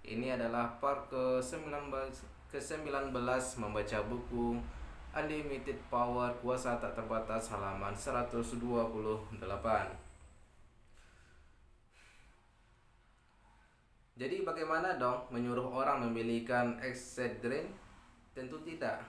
Ini adalah part ke-19 membaca buku Unlimited Power Kuasa Tak Terbatas halaman 128. Jadi bagaimana dong menyuruh orang memilihkan Excedrin? Tentu tidak.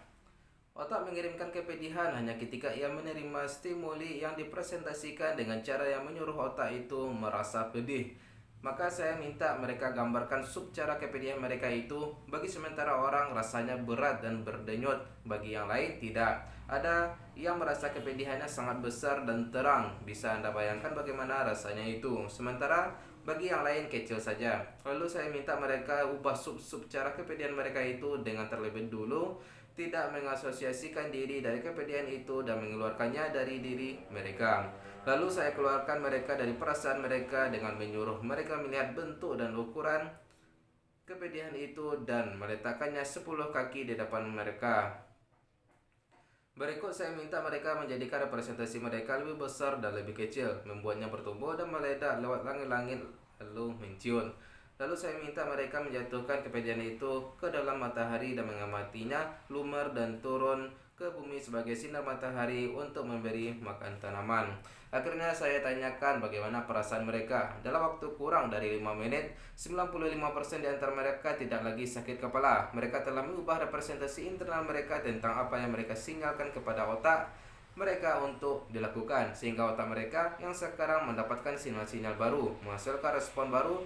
Otak mengirimkan kepedihan hanya ketika ia menerima stimuli yang dipresentasikan dengan cara yang menyuruh otak itu merasa pedih. Maka saya minta mereka gambarkan sub cara kepedihan mereka itu. Bagi sementara orang rasanya berat dan berdenyut, bagi yang lain tidak. Ada yang merasa kepedihannya sangat besar dan terang. Bisa Anda bayangkan bagaimana rasanya itu. Sementara bagi yang lain kecil saja. Lalu saya minta mereka ubah sub-sub cara kepedihan mereka itu dengan terlebih dulu tidak mengasosiasikan diri dari kepedihan itu dan mengeluarkannya dari diri mereka. Lalu saya keluarkan mereka dari perasaan mereka dengan menyuruh mereka melihat bentuk dan ukuran kepedihan itu dan meletakkannya 10 kaki di depan mereka. Berikut saya minta mereka menjadikan representasi mereka lebih besar dan lebih kecil, membuatnya bertumbuh dan meledak lewat langit-langit lalu mencium. Lalu saya minta mereka menjatuhkan kepedihan itu ke dalam matahari dan mengamatinya lumer dan turun ke bumi sebagai sinar matahari untuk memberi makan tanaman. Akhirnya saya tanyakan bagaimana perasaan mereka. Dalam waktu kurang dari 5 menit, 95% di antara mereka tidak lagi sakit kepala. Mereka telah mengubah representasi internal mereka tentang apa yang mereka sinyalkan kepada otak mereka untuk dilakukan, sehingga otak mereka yang sekarang mendapatkan sinyal-sinyal baru menghasilkan respon baru.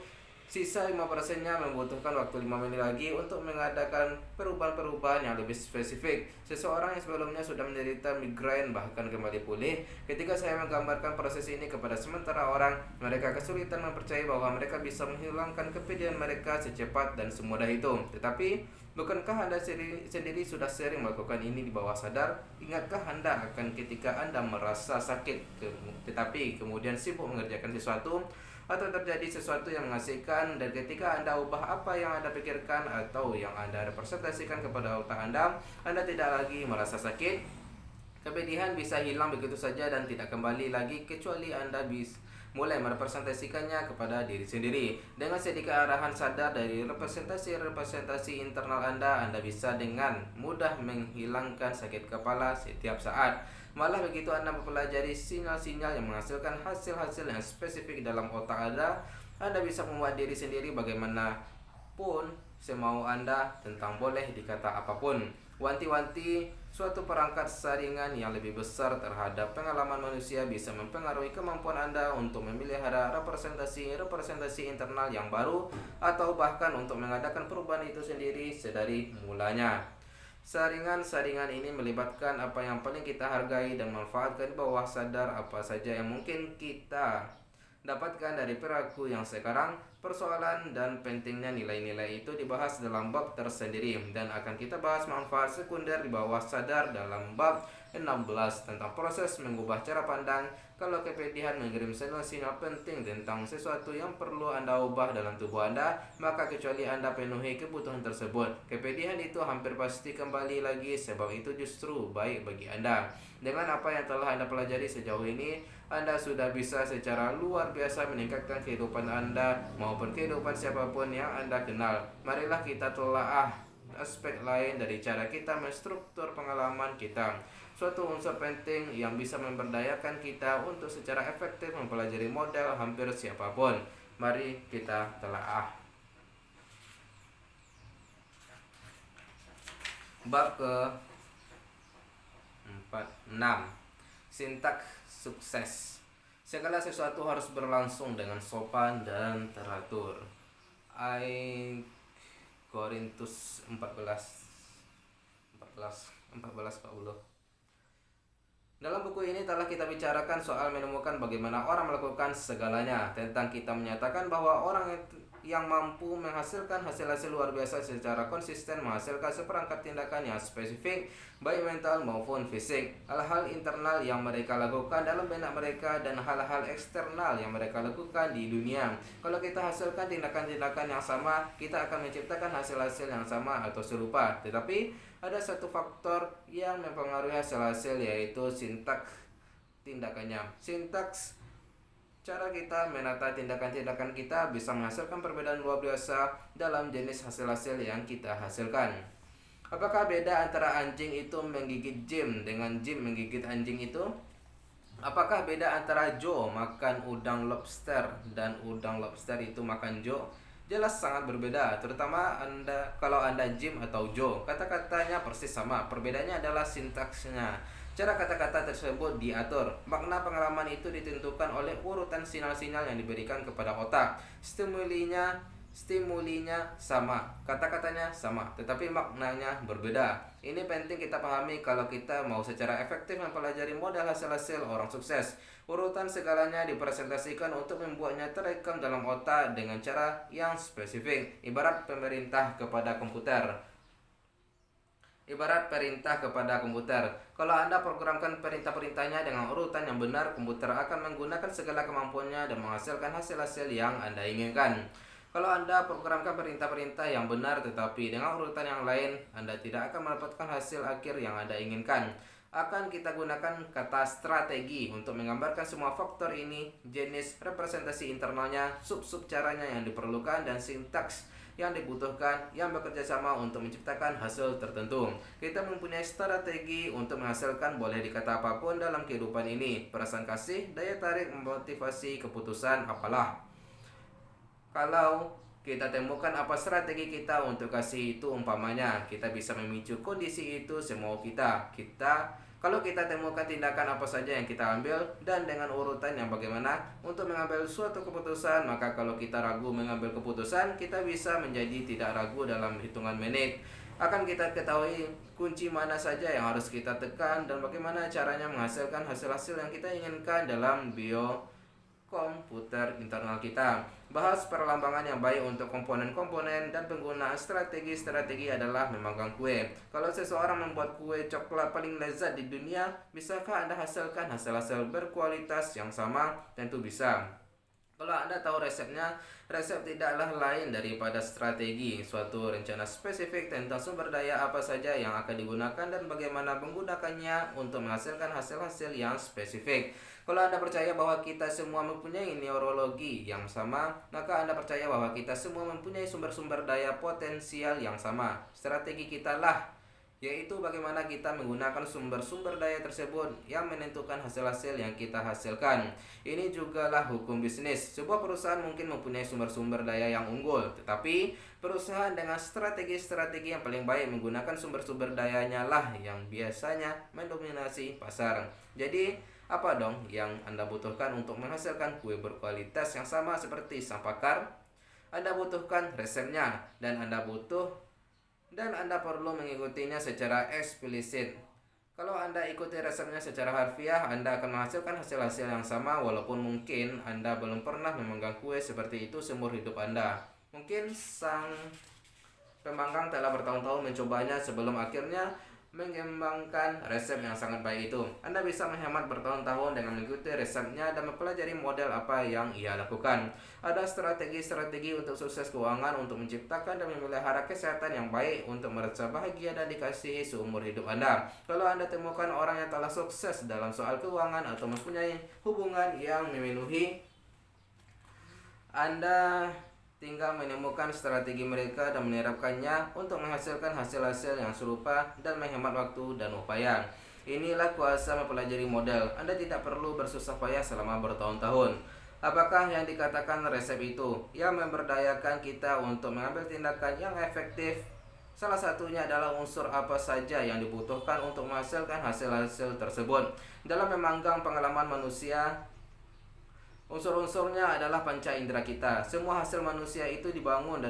Sisa 5%-nya membutuhkan waktu 5 menit lagi untuk mengadakan perubahan-perubahan yang lebih spesifik. Seseorang yang sebelumnya sudah menderita migrain bahkan kembali pulih. Ketika saya menggambarkan proses ini kepada sementara orang, mereka kesulitan mempercayai bahwa mereka bisa menghilangkan kepedihan mereka secepat dan semudah itu. Tetapi, bukankah Anda sendiri sudah sering melakukan ini di bawah sadar? Ingatkah Anda akan ketika Anda merasa sakit, tetapi kemudian sibuk mengerjakan sesuatu, atau terjadi sesuatu yang mengasihkan, dan ketika Anda ubah apa yang Anda pikirkan atau yang Anda representasikan kepada otak Anda tidak lagi merasa sakit. Kepedihan bisa hilang begitu saja dan tidak kembali lagi kecuali Anda mulai merepresentasikannya kepada diri sendiri. Dengan sedikit arahan sadar dari representasi internal Anda bisa dengan mudah menghilangkan sakit kepala setiap saat. Malah begitu Anda mempelajari sinyal-sinyal yang menghasilkan hasil-hasil yang spesifik dalam otak Anda bisa membuat diri sendiri bagaimanapun semau Anda tentang boleh dikata apapun. Wanti-wanti suatu perangkat saringan yang lebih besar terhadap pengalaman manusia bisa mempengaruhi kemampuan Anda untuk memelihara representasi internal yang baru atau bahkan untuk mengadakan perubahan itu sendiri sedari mulanya. Saringan-saringan ini melibatkan apa yang paling kita hargai dan manfaatkan di bawah sadar apa saja yang mungkin kita dapatkan dari perilaku yang sekarang. Persoalan dan pentingnya nilai-nilai itu dibahas dalam bab tersendiri dan akan kita bahas manfaat sekunder di bawah sadar dalam bab 16 tentang proses mengubah cara pandang. Kalau kepedihan mengirim sinyal-sinyal penting tentang sesuatu yang perlu Anda ubah dalam tubuh Anda, maka kecuali Anda penuhi kebutuhan tersebut, kepedihan itu hampir pasti kembali lagi, sebab itu justru baik bagi Anda. Dengan apa yang telah Anda pelajari sejauh ini, Anda sudah bisa secara luar biasa meningkatkan kehidupan Anda maupun kehidupan siapapun yang Anda kenal. Marilah kita telaah aspek lain dari cara kita menstruktur pengalaman kita. Suatu unsur penting yang bisa memberdayakan kita untuk secara efektif mempelajari model hampir siapapun. Mari kita telaah. Bab ke 6. Sintak sukses. Segala sesuatu harus berlangsung dengan sopan dan teratur. I Korintus 14:40. Dalam buku ini telah kita bicarakan soal menemukan bagaimana orang melakukan segalanya. Tentang kita menyatakan bahwa orang yang mampu menghasilkan hasil-hasil luar biasa secara konsisten menghasilkan seperangkat tindakan yang spesifik, baik mental maupun fisik. Hal-hal internal yang mereka lakukan dalam benak mereka dan hal-hal eksternal yang mereka lakukan di dunia. Kalau kita hasilkan tindakan-tindakan yang sama, kita akan menciptakan hasil-hasil yang sama atau serupa. Tetapi ada satu faktor yang mempengaruhi hasil-hasil, yaitu sintaks tindakannya. Sintaks cara kita menata tindakan-tindakan kita bisa menghasilkan perbedaan luar biasa dalam jenis hasil-hasil yang kita hasilkan. Apakah beda antara anjing itu menggigit Jim dengan Jim menggigit anjing itu? Apakah beda antara Joe makan udang lobster dan udang lobster itu makan Joe? Jelas sangat berbeda, terutama kalau Anda Jim atau Joe. Kata-katanya persis sama, perbedaannya adalah sintaksnya. Cara kata-kata tersebut diatur. Makna pengalaman itu ditentukan oleh urutan sinyal-sinyal yang diberikan kepada otak. Stimulinya sama, kata-katanya sama, tetapi maknanya berbeda. Ini penting kita pahami kalau kita mau secara efektif mempelajari model hasil-hasil orang sukses. Urutan segalanya dipresentasikan untuk membuatnya terekam dalam otak dengan cara yang spesifik, ibarat perintah kepada komputer. Kalau Anda programkan perintah-perintahnya dengan urutan yang benar, komputer akan menggunakan segala kemampuannya dan menghasilkan hasil-hasil yang Anda inginkan. Kalau Anda programkan perintah-perintah yang benar tetapi dengan urutan yang lain, Anda tidak akan mendapatkan hasil akhir yang Anda inginkan. Akan kita gunakan kata strategi untuk menggambarkan semua faktor ini, jenis representasi internalnya, sub-sub caranya yang diperlukan, dan sintaks yang dibutuhkan yang bekerja sama untuk menciptakan hasil tertentu. Kita mempunyai strategi untuk menghasilkan boleh dikata apapun dalam kehidupan ini. Perasaan kasih, daya tarik, motivasi, keputusan, apalah. Kalau kita temukan apa strategi kita untuk kasih itu, umpamanya kita bisa memicu kondisi itu semau kita. Kalau kita temukan tindakan apa saja yang kita ambil dan dengan urutan yang bagaimana untuk mengambil suatu keputusan, maka kalau kita ragu mengambil keputusan, kita bisa menjadi tidak ragu dalam hitungan menit. Akan kita ketahui kunci mana saja yang harus kita tekan dan bagaimana caranya menghasilkan hasil-hasil yang kita inginkan dalam komputer internal kita. Bahas perlambangan yang baik untuk komponen-komponen dan penggunaan strategi adalah memanggang kue. Kalau seseorang membuat kue coklat paling lezat di dunia, bisakah Anda hasilkan hasil-hasil berkualitas yang sama? Tentu bisa. Kalau Anda tahu resepnya, resep tidaklah lain daripada strategi, suatu rencana spesifik tentang sumber daya apa saja yang akan digunakan dan bagaimana menggunakannya untuk menghasilkan hasil-hasil yang spesifik. Kalau Anda percaya bahwa kita semua mempunyai neurologi yang sama, maka Anda percaya bahwa kita semua mempunyai sumber-sumber daya potensial yang sama. Strategi kita lah yaitu bagaimana kita menggunakan sumber-sumber daya tersebut yang menentukan hasil-hasil yang kita hasilkan. Ini jugalah hukum bisnis. Sebuah perusahaan mungkin mempunyai sumber-sumber daya yang unggul, tetapi perusahaan dengan strategi-strategi yang paling baik menggunakan sumber-sumber dayanya lah yang biasanya mendominasi pasar. Jadi, apa dong yang Anda butuhkan untuk menghasilkan kue berkualitas yang sama seperti sang pakar? Anda butuhkan resepnya dan Anda perlu mengikutinya secara eksplisit. Kalau Anda ikuti resepnya secara harfiah, Anda akan menghasilkan hasil-hasil yang sama walaupun mungkin Anda belum pernah memanggang kue seperti itu seumur hidup Anda. Mungkin sang pemanggang telah bertahun-tahun mencobanya sebelum akhirnya mengembangkan resep yang sangat baik itu. Anda bisa menghemat bertahun-tahun dengan mengikuti resepnya dan mempelajari model apa yang ia lakukan. Ada strategi-strategi untuk sukses keuangan, untuk menciptakan dan memelihara kesehatan yang baik, untuk merasa bahagia dan dikasihi seumur hidup Anda. Kalau Anda temukan orang yang telah sukses dalam soal keuangan atau mempunyai hubungan yang memenuhi, Anda tinggal menemukan strategi mereka dan menerapkannya untuk menghasilkan hasil-hasil yang serupa dan menghemat waktu dan upaya. Inilah kuasa mempelajari model. Anda tidak perlu bersusah payah selama bertahun-tahun. Apakah yang dikatakan resep itu yang memberdayakan kita untuk mengambil tindakan yang efektif? Salah satunya adalah unsur apa saja yang dibutuhkan untuk menghasilkan hasil-hasil tersebut. Dalam memanggang pengalaman manusia, unsur-unsurnya adalah panca indera kita. Semua hasil manusia itu dibangun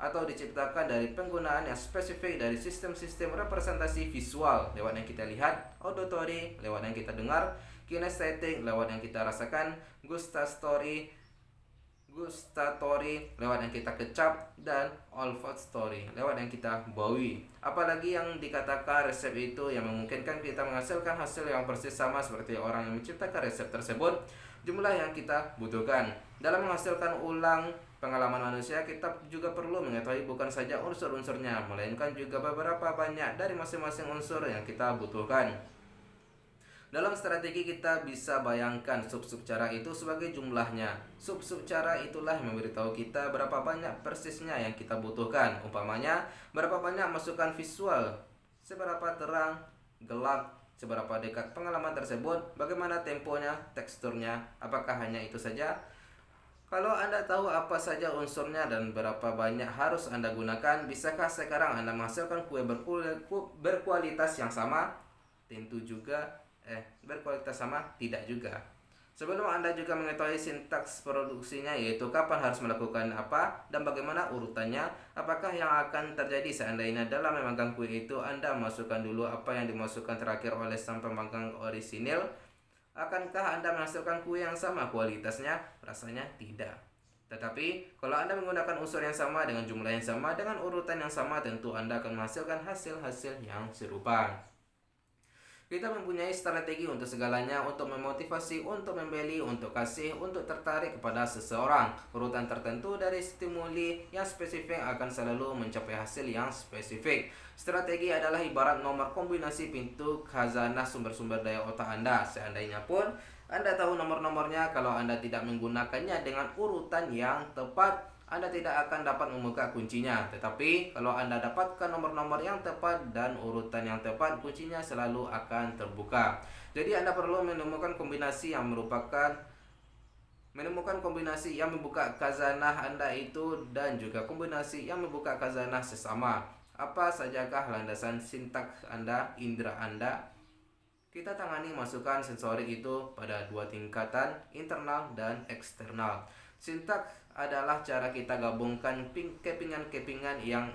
atau diciptakan dari penggunaan yang spesifik dari sistem-sistem representasi visual lewat yang kita lihat, auditory lewat yang kita dengar, kinestetik lewat yang kita rasakan, gustatory lewat yang kita kecap, dan olfactory lewat yang kita baui. Apalagi yang dikatakan resep itu yang memungkinkan kita menghasilkan hasil yang persis sama seperti orang yang menciptakan resep tersebut. Jumlah yang kita butuhkan dalam menghasilkan ulang pengalaman manusia, kita juga perlu mengetahui bukan saja unsur-unsurnya, melainkan juga beberapa banyak dari masing-masing unsur yang kita butuhkan. Dalam strategi kita bisa bayangkan sub-sub cara itu sebagai jumlahnya. Sub-sub cara itulah yang memberitahu kita berapa banyak persisnya yang kita butuhkan. Umpamanya, berapa banyak masukan visual, seberapa terang, gelap, seberapa dekat pengalaman tersebut, bagaimana temponya, teksturnya, apakah hanya itu saja? Kalau Anda tahu apa saja unsurnya dan berapa banyak harus Anda gunakan, bisakah sekarang Anda menghasilkan kue berkualitas yang sama? Tentu juga berkualitas sama? Tidak juga. Sebelum Anda juga mengetahui sintaks produksinya, yaitu kapan harus melakukan apa dan bagaimana urutannya, apakah yang akan terjadi seandainya dalam memanggang kue itu Anda masukkan dulu apa yang dimasukkan terakhir oleh sang pemanggang orisinil? Akankah Anda menghasilkan kue yang sama kualitasnya? Rasanya tidak. Tetapi, kalau Anda menggunakan unsur yang sama dengan jumlah yang sama dengan urutan yang sama, tentu Anda akan menghasilkan hasil-hasil yang serupa. Kita mempunyai strategi untuk segalanya, untuk memotivasi, untuk membeli, untuk kasih, untuk tertarik kepada seseorang. Urutan tertentu dari stimuli yang spesifik akan selalu mencapai hasil yang spesifik. Strategi adalah ibarat nomor kombinasi pintu khazanah sumber-sumber daya otak Anda. Seandainya pun Anda tahu nomor-nomornya, kalau Anda tidak menggunakannya dengan urutan yang tepat, Anda tidak akan dapat membuka kuncinya. Tetapi kalau Anda dapatkan nomor-nomor yang tepat dan urutan yang tepat, kuncinya selalu akan terbuka. Jadi Anda perlu menemukan kombinasi yang membuka khazanah Anda itu, dan juga kombinasi yang membuka khazanah sesama. Apa sajakah landasan sintak Anda, indera Anda? Kita tangani masukan sensorik itu pada dua tingkatan, internal dan eksternal. Sintak adalah cara kita gabungkan kepingan-kepingan yang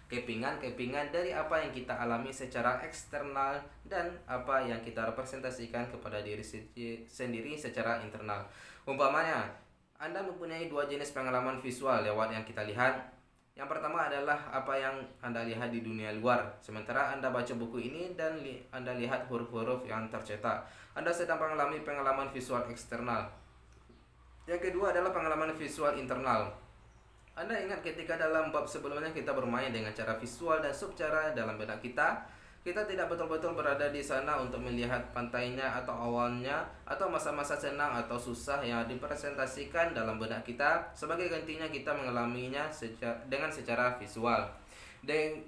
kepingan-kepingan dari apa yang kita alami secara eksternal dan apa yang kita representasikan kepada diri sendiri secara internal. Umpamanya, Anda mempunyai dua jenis pengalaman visual lewat yang kita lihat. Yang pertama adalah apa yang Anda lihat di dunia luar. Sementara Anda baca buku ini dan Anda lihat huruf-huruf yang tercetak, Anda sedang mengalami pengalaman visual eksternal. Yang kedua adalah pengalaman visual internal. Anda ingat ketika dalam bab sebelumnya kita bermain dengan cara visual dan subcara dalam benak kita. Kita tidak betul-betul berada di sana untuk melihat pantainya atau awalnya atau masa-masa senang atau susah yang dipresentasikan dalam benak kita. Sebagai gantinya kita mengalaminya dengan secara visual.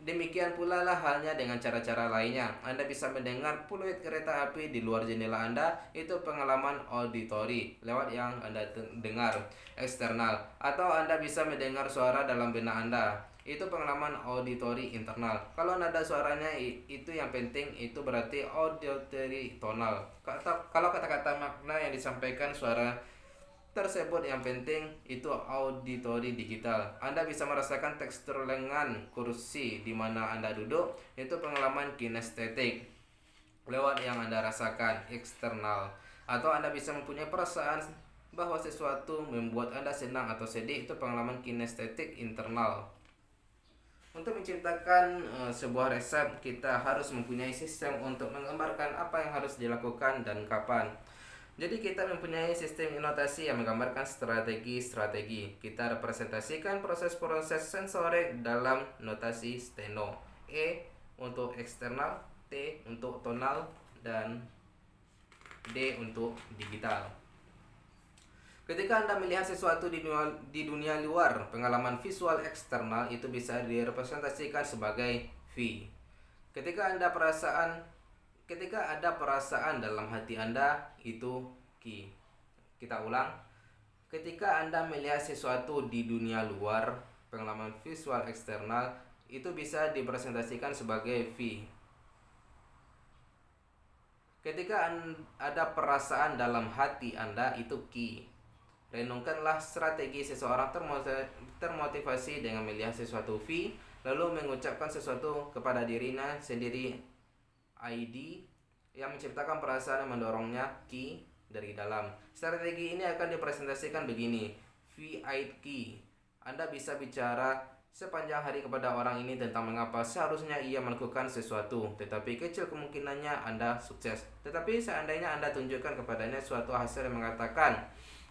Demikian pula lah halnya dengan cara-cara lainnya. Anda bisa mendengar fluid kereta api di luar jendela Anda, itu pengalaman auditori lewat yang Anda dengar eksternal. Atau Anda bisa mendengar suara dalam benak Anda, itu pengalaman auditori internal. Kalau nada suaranya itu yang penting, itu berarti auditory tonal. Kalau kata-kata makna yang disampaikan suara tersebut yang penting, itu auditori digital. Anda bisa merasakan tekstur lengan kursi di mana Anda duduk, itu pengalaman kinestetik lewat yang Anda rasakan eksternal. Atau Anda bisa mempunyai perasaan bahwa sesuatu membuat Anda senang atau sedih, itu pengalaman kinestetik internal. Untuk menciptakan sebuah resep, kita harus mempunyai sistem untuk menggambarkan apa yang harus dilakukan dan kapan. Jadi kita mempunyai sistem notasi yang menggambarkan strategi-strategi. Kita representasikan proses-proses sensorik dalam notasi steno. E untuk eksternal, T untuk tonal, dan D untuk digital. Ketika Anda melihat sesuatu di dunia luar, pengalaman visual eksternal itu bisa direpresentasikan sebagai V. Ketika ada perasaan dalam hati Anda, itu Q. Kita ulang. Ketika Anda melihat sesuatu di dunia luar, pengalaman visual eksternal itu bisa direpresentasikan sebagai V. Ketika ada perasaan dalam hati Anda, itu Q. Renungkanlah strategi seseorang termotivasi dengan melihat sesuatu V, lalu mengucapkan sesuatu kepada dirinya sendiri, ID, yang menciptakan perasaan yang mendorongnya, Q, dari dalam. Strategi ini akan dipresentasikan begini, VIQ. Anda bisa bicara sepanjang hari kepada orang ini tentang mengapa seharusnya ia melakukan sesuatu, tetapi kecil kemungkinannya Anda sukses. Tetapi seandainya Anda tunjukkan kepadanya suatu hasil yang mengatakan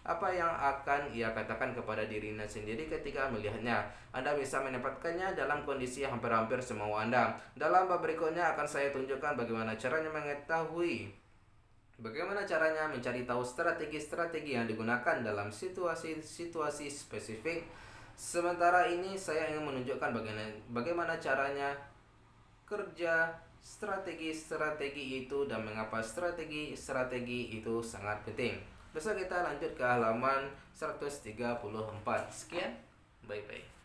apa yang akan ia katakan kepada dirinya sendiri ketika melihatnya. Anda bisa mendapatkannya dalam kondisi hampir-hampir semau Anda. Dalam bab berikutnya akan saya tunjukkan bagaimana caranya mencari tahu strategi-strategi yang digunakan dalam situasi-situasi spesifik. Sementara ini saya ingin menunjukkan bagaimana caranya kerja strategi-strategi itu dan mengapa strategi-strategi itu sangat penting. Besok kita lanjut ke halaman 134. Sekian, bye-bye.